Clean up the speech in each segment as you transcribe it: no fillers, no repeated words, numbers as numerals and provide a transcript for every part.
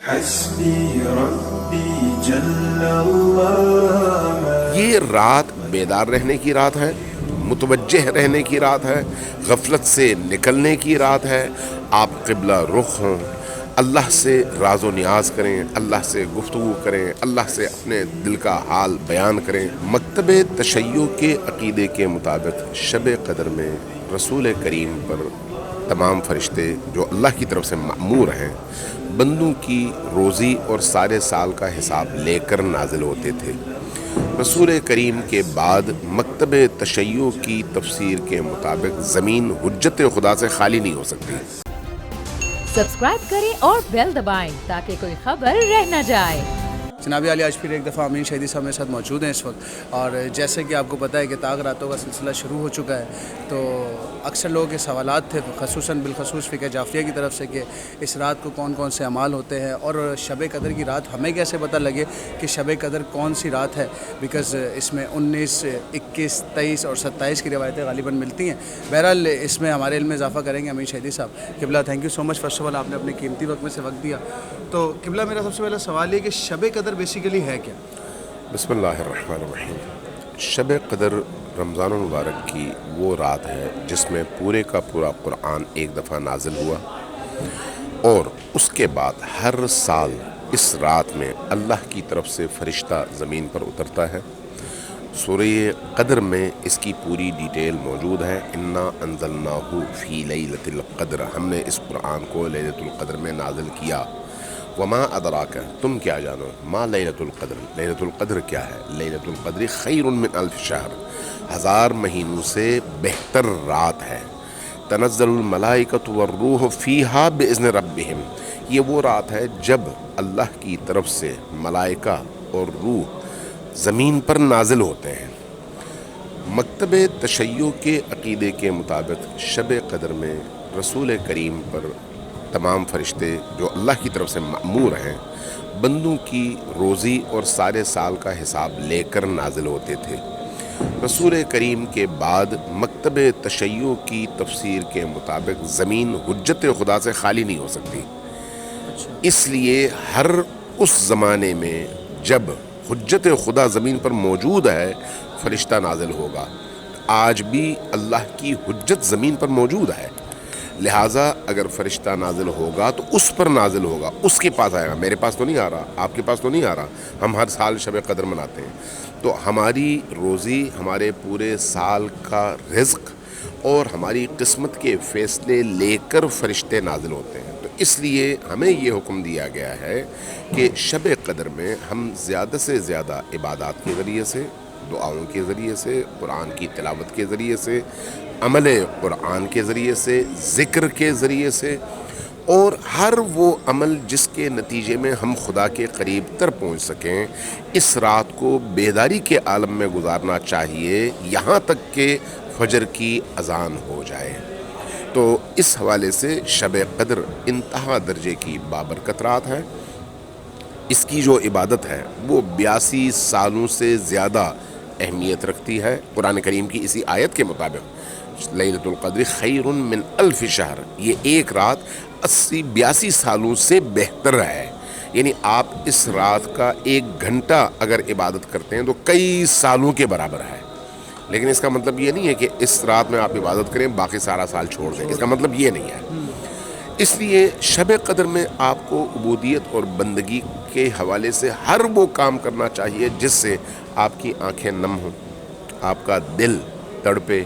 حسبي ربي جل الله. یہ رات بیدار رہنے کی رات ہے، متوجہ رہنے کی رات ہے، غفلت سے نکلنے کی رات ہے. آپ قبلہ رخ ہوں، اللہ سے راز و نیاز کریں، اللہ سے گفتگو کریں، اللہ سے اپنے دل کا حال بیان کریں. مکتب تشیع کے عقیدے کے مطابق شب قدر میں رسول کریم پر تمام فرشتے جو اللہ کی طرف سے مأمور ہیں بندوں کی روزی اور سارے سال کا حساب لے کر نازل ہوتے تھے. رسول کریم کے بعد مکتب تشیع کی تفسیر کے مطابق زمین حجت خدا سے خالی نہیں ہو سکتی. سبسکرائب کریں اور بیل دبائیں تاکہ کوئی خبر رہ نہ جائے. جناب علی آج پھر ایک دفعہ امین شہیدی صاحب میرے ساتھ موجود ہیں اس وقت، اور جیسے کہ آپ کو پتہ ہے کہ طاق راتوں کا سلسلہ شروع ہو چکا ہے، تو اکثر لوگوں کے سوالات تھے خصوصاً بالخصوص فقہ جعفریہ کی طرف سے کہ اس رات کو کون کون سے اعمال ہوتے ہیں اور شب قدر کی رات ہمیں کیسے پتہ لگے کہ شب قدر کون سی رات ہے، بیکاز اس میں 19، 21، 23 اور 27 کی روایتیں غالباً ملتی ہیں. بہرحال اس میں ہمارے علم میں اضافہ کریں گے امین شہیدی صاحب. قبلہ thank you so much, first of all آپ نے اپنے قیمتی وقت میں سے وقت دیا. تو قبلہ میرا سب سے پہلا سوال یہ کہ شب قدر بیسیکلی ہے کیا؟ بسم اللہ الرحمن الرحیم. شب قدر رمضان المبارک کی وہ رات ہے جس میں پورے کا پورا قرآن ایک دفعہ نازل ہوا، اور اس کے بعد ہر سال اس رات میں اللہ کی طرف سے فرشتہ زمین پر اترتا ہے. سورہ قدر میں اس کی پوری ڈیٹیل موجود ہے. انا انزلناہ فی لیلۃ القدر، ہم نے اس قرآن کو لیلۃ القدر میں نازل کیا. وما ادراک، تم کیا جانو، ما لیلۃ القدر، لیلۃ القدر کیا ہے. لیلۃ القدر خیر من الف شہر، 1000 مہینوں سے بہتر رات ہے. تنزل الملائکۃ والروح فیہا باذن ربہم، یہ وہ رات ہے جب اللہ کی طرف سے ملائکہ اور روح زمین پر نازل ہوتے ہیں. مکتب تشیع کے عقیدے کے مطابق شب قدر میں رسول کریم پر تمام فرشتے جو اللہ کی طرف سے مأمور ہیں بندوں کی روزی اور سارے سال کا حساب لے کر نازل ہوتے تھے. رسول کریم کے بعد مکتب تشیع کی تفسیر کے مطابق زمین حجت خدا سے خالی نہیں ہو سکتی. اس لیے ہر اس زمانے میں جب حجت خدا زمین پر موجود ہے فرشتہ نازل ہوگا. آج بھی اللہ کی حجت زمین پر موجود ہے، لہٰذا اگر فرشتہ نازل ہوگا تو اس پر نازل ہوگا، اس کے پاس آئے گا. میرے پاس تو نہیں آ رہا، آپ کے پاس تو نہیں آ رہا. ہم ہر سال شب قدر مناتے ہیں، تو ہماری روزی، ہمارے پورے سال کا رزق اور ہماری قسمت کے فیصلے لے کر فرشتے نازل ہوتے ہیں. تو اس لیے ہمیں یہ حکم دیا گیا ہے کہ شب قدر میں ہم زیادہ سے زیادہ عبادات کے ذریعے سے، دعاؤں کے ذریعے سے، قرآن کی تلاوت کے ذریعے سے، عمل قرآن کے ذریعے سے، ذکر کے ذریعے سے، اور ہر وہ عمل جس کے نتیجے میں ہم خدا کے قریب تر پہنچ سکیں، اس رات کو بیداری کے عالم میں گزارنا چاہیے یہاں تک کہ فجر کی اذان ہو جائے. تو اس حوالے سے شب قدر انتہا درجے کی بابرکت رات ہے. اس کی جو عبادت ہے وہ 82 سالوں سے زیادہ اہمیت رکھتی ہے. قرآن کریم کی اسی آیت کے مطابق لیلۃ القدر خیر من الف شہر، یہ ایک رات 82 سالوں سے بہتر ہے. یعنی آپ اس رات کا 1 گھنٹہ اگر عبادت کرتے ہیں تو کئی سالوں کے برابر ہے. لیکن اس کا مطلب یہ نہیں ہے کہ اس رات میں آپ عبادت کریں باقی سارا سال چھوڑ دیں، اس کا مطلب یہ نہیں ہے. اس لیے شب قدر میں آپ کو عبودیت اور بندگی کے حوالے سے ہر وہ کام کرنا چاہیے جس سے آپ کی آنکھیں نم ہوں، آپ کا دل تڑپے،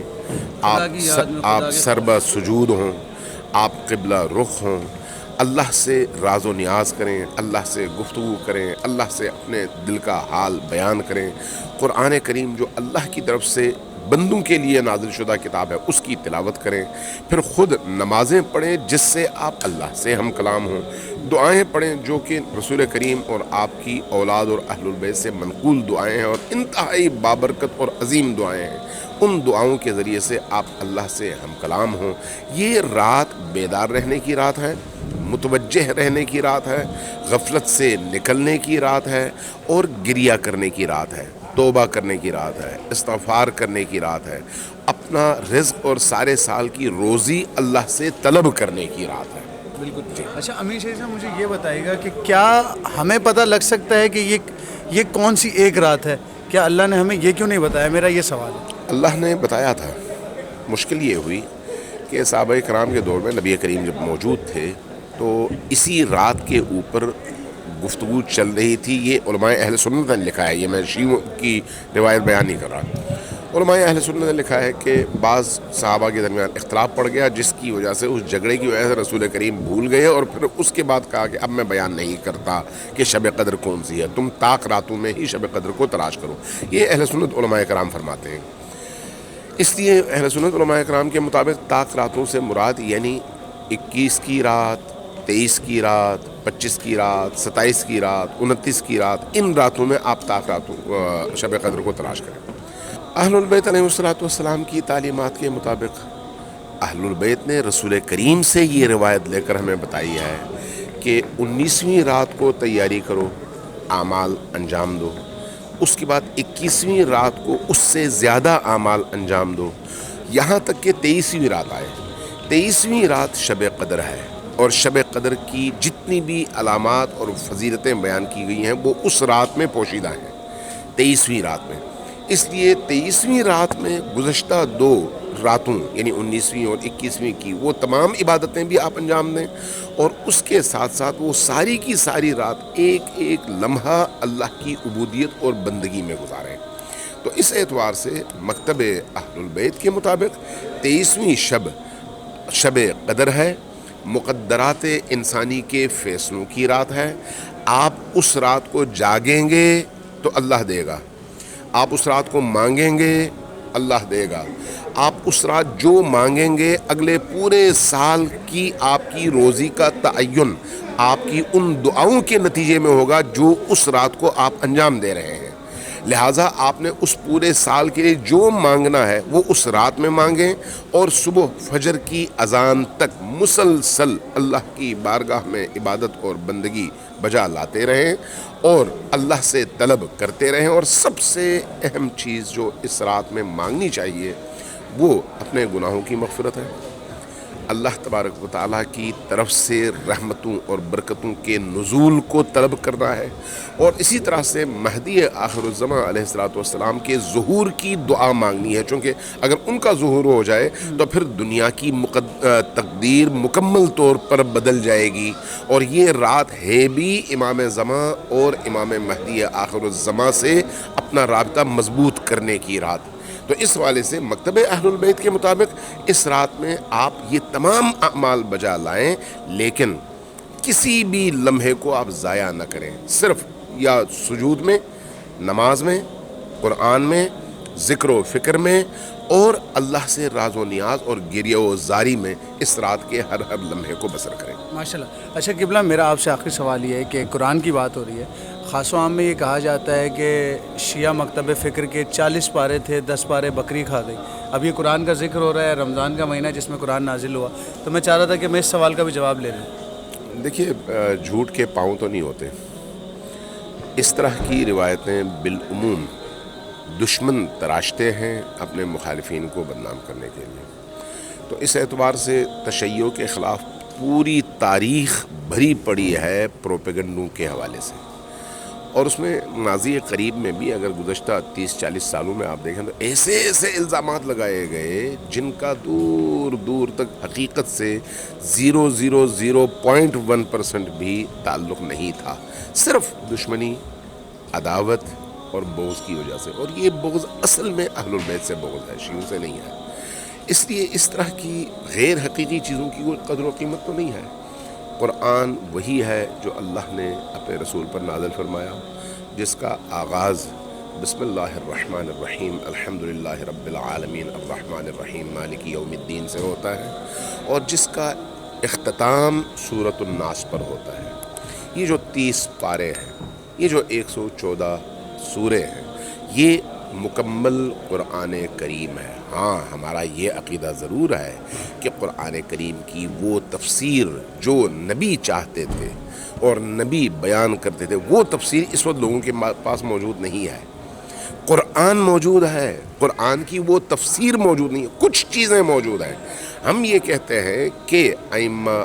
آپ سربہ سجود ہوں، آپ قبلہ رخ ہوں، اللہ سے راز و نیاز کریں، اللہ سے گفتگو کریں، اللہ سے اپنے دل کا حال بیان کریں. قرآن کریم جو اللہ کی طرف سے بندوں کے لیے نازل شدہ کتاب ہے اس کی تلاوت کریں. پھر خود نمازیں پڑھیں جس سے آپ اللہ سے ہم کلام ہوں. دعائیں پڑھیں جو کہ رسول کریم اور آپ کی اولاد اور اہل البیت سے منقول دعائیں ہیں اور انتہائی بابرکت اور عظیم دعائیں ہیں. ان دعاؤں کے ذریعے سے آپ اللہ سے ہم کلام ہوں. یہ رات بیدار رہنے کی رات ہے، متوجہ رہنے کی رات ہے، غفلت سے نکلنے کی رات ہے، اور گریہ کرنے کی رات ہے، توبہ کرنے کی رات ہے، استغفار کرنے کی رات ہے، اپنا رزق اور سارے سال کی روزی اللہ سے طلب کرنے کی رات ہے. بالکل. اچھا امین شہید صاحب مجھے یہ بتائیے گا کہ کیا ہمیں پتہ لگ سکتا ہے کہ یہ کون سی ایک رات ہے؟ کیا اللہ نے ہمیں یہ کیوں نہیں بتایا؟ میرا یہ سوال ہے. اللہ نے بتایا تھا. مشکل یہ ہوئی کہ صحابہ کرام کے دور میں نبی کریم جب موجود تھے تو اسی رات کے اوپر گفتگو چل رہی تھی. یہ علماء اہل سنت نے لکھا ہے, یہ میں شیعوں کی روایت بیان نہیں کر رہا. علماء اہل سنت نے لکھا ہے کہ بعض صحابہ کے درمیان اختلاف پڑ گیا, جس کی وجہ سے اس جھگڑے کی وجہ سے رسول کریم بھول گئے, اور پھر اس کے بعد کہا کہ اب میں بیان نہیں کرتا کہ شب قدر کون سی ہے, تم طاق راتوں میں ہی شب قدر کو تلاش کرو. یہ اہل سنت علماء کرام فرماتے ہیں. اس لیے اہل سنت علماء کرام کے مطابق طاق راتوں سے مراد یعنی 21 کی رات, 23 کی رات, 25 کی رات, 27 کی رات, 29 کی رات, ان راتوں میں آپ طاق راتوں شب قدر کو تلاش کریں. اہل البیت علیہ السلام کی تعلیمات کے مطابق اہل البیت نے رسول کریم سے یہ روایت لے کر ہمیں بتائی ہے کہ 19ویں رات کو تیاری کرو, اعمال انجام دو. اس کے بعد 21ویں رات کو اس سے زیادہ اعمال انجام دو, یہاں تک کہ 23ویں رات آئے. 23ویں رات شب قدر ہے, اور شب قدر کی جتنی بھی علامات اور فضیلتیں بیان کی گئی ہیں وہ اس رات میں پوشیدہ ہیں, 23ویں رات میں. اس لیے 23ویں رات میں گزشتہ 2 راتوں یعنی 19ویں اور 21ویں کی وہ تمام عبادتیں بھی آپ انجام دیں, اور اس کے ساتھ ساتھ وہ ساری کی ساری رات ایک ایک لمحہ اللہ کی عبودیت اور بندگی میں گزاریں. تو اس اعتبار سے مکتب اہل البیت کے مطابق 23ویں شب قدر ہے, مقدرات انسانی کے فیصلوں کی رات ہے. آپ اس رات کو جاگیں گے تو اللہ دے گا, آپ اس رات کو مانگیں گے اللہ دے گا. آپ اس رات جو مانگیں گے اگلے پورے سال کی آپ کی روزی کا تعین آپ کی ان دعاؤں کے نتیجے میں ہوگا جو اس رات کو آپ انجام دے رہے ہیں. لہٰذا آپ نے اس پورے سال کے لیے جو مانگنا ہے وہ اس رات میں مانگیں, اور صبح فجر کی اذان تک مسلسل اللہ کی بارگاہ میں عبادت اور بندگی بجا لاتے رہیں اور اللہ سے طلب کرتے رہیں. اور سب سے اہم چیز جو اس رات میں مانگنی چاہیے وہ اپنے گناہوں کی مغفرت ہے. اللہ تبارک و تعالیٰ کی طرف سے رحمتوں اور برکتوں کے نزول کو طلب کرنا ہے, اور اسی طرح سے مہدی آخر الزمان علیہ السلام کے ظہور کی دعا مانگنی ہے, چونکہ اگر ان کا ظہور ہو جائے تو پھر دنیا کی تقدیر مکمل طور پر بدل جائے گی. اور یہ رات ہے بھی امام زمان اور امام مہدی آخر الزمان سے اپنا رابطہ مضبوط کرنے کی رات. تو اس والے سے مکتب اہل البیت کے مطابق اس رات میں آپ یہ تمام اعمال بجا لائیں, لیکن کسی بھی لمحے کو آپ ضائع نہ کریں. صرف یا سجود میں, نماز میں, قرآن میں, ذکر و فکر میں, اور اللہ سے راز و نیاز اور گریہ و زاری میں اس رات کے ہر لمحے کو بسر کریں. ماشاءاللہ. اچھا قبلہ, میرا آپ سے آخری سوال یہ ہے کہ قرآن کی بات ہو رہی ہے, خاص و عام میں یہ کہا جاتا ہے کہ شیعہ مکتب فکر کے 40 پارے تھے, 10 پارے بکری کھا گئی. اب یہ قرآن کا ذکر ہو رہا ہے, رمضان کا مہینہ جس میں قرآن نازل ہوا, تو میں چاہ رہا تھا کہ میں اس سوال کا بھی جواب لے لوں. دیکھیے, جھوٹ کے پاؤں تو نہیں ہوتے. اس طرح کی روایتیں بالعموم دشمن تراشتے ہیں اپنے مخالفین کو بدنام کرنے کے لیے. تو اس اعتبار سے تشیع کے خلاف پوری تاریخ بھری پڑی ہے پروپیگنڈوں کے حوالے سے, اور اس میں ماضی قریب میں بھی اگر گزشتہ 30-40 سالوں میں آپ دیکھیں تو ایسے الزامات لگائے گئے جن کا دور دور تک حقیقت سے 0.01% بھی تعلق نہیں تھا. صرف دشمنی, عداوت اور بغض کی وجہ سے, اور یہ بغض اصل میں اہل البیت سے بغض ہے, شیعوں سے نہیں ہے. اس لیے اس طرح کی غیر حقیقی چیزوں کی کوئی قدر و قیمت تو نہیں ہے. قرآن وہی ہے جو اللہ نے اپنے رسول پر نازل فرمایا, جس کا آغاز بسم اللہ الرحمن الرحیم الحمدللہ رب العالمین الرحمن الرحیم مالک یوم الدین سے ہوتا ہے, اور جس کا اختتام سورۃ الناس پر ہوتا ہے. یہ جو 30 پارے ہیں, یہ جو 114 سورے ہیں, یہ مکمل قرآن کریم ہے. ہاں, ہمارا یہ عقیدہ ضرور ہے کہ قرآن کریم کی وہ تفسیر جو نبی چاہتے تھے اور نبی بیان کرتے تھے, وہ تفسیر اس وقت لوگوں کے پاس موجود نہیں ہے. قرآن موجود ہے, قرآن کی وہ تفسیر موجود نہیں ہے. کچھ چیزیں موجود ہیں. ہم یہ کہتے ہیں کہ ائمہ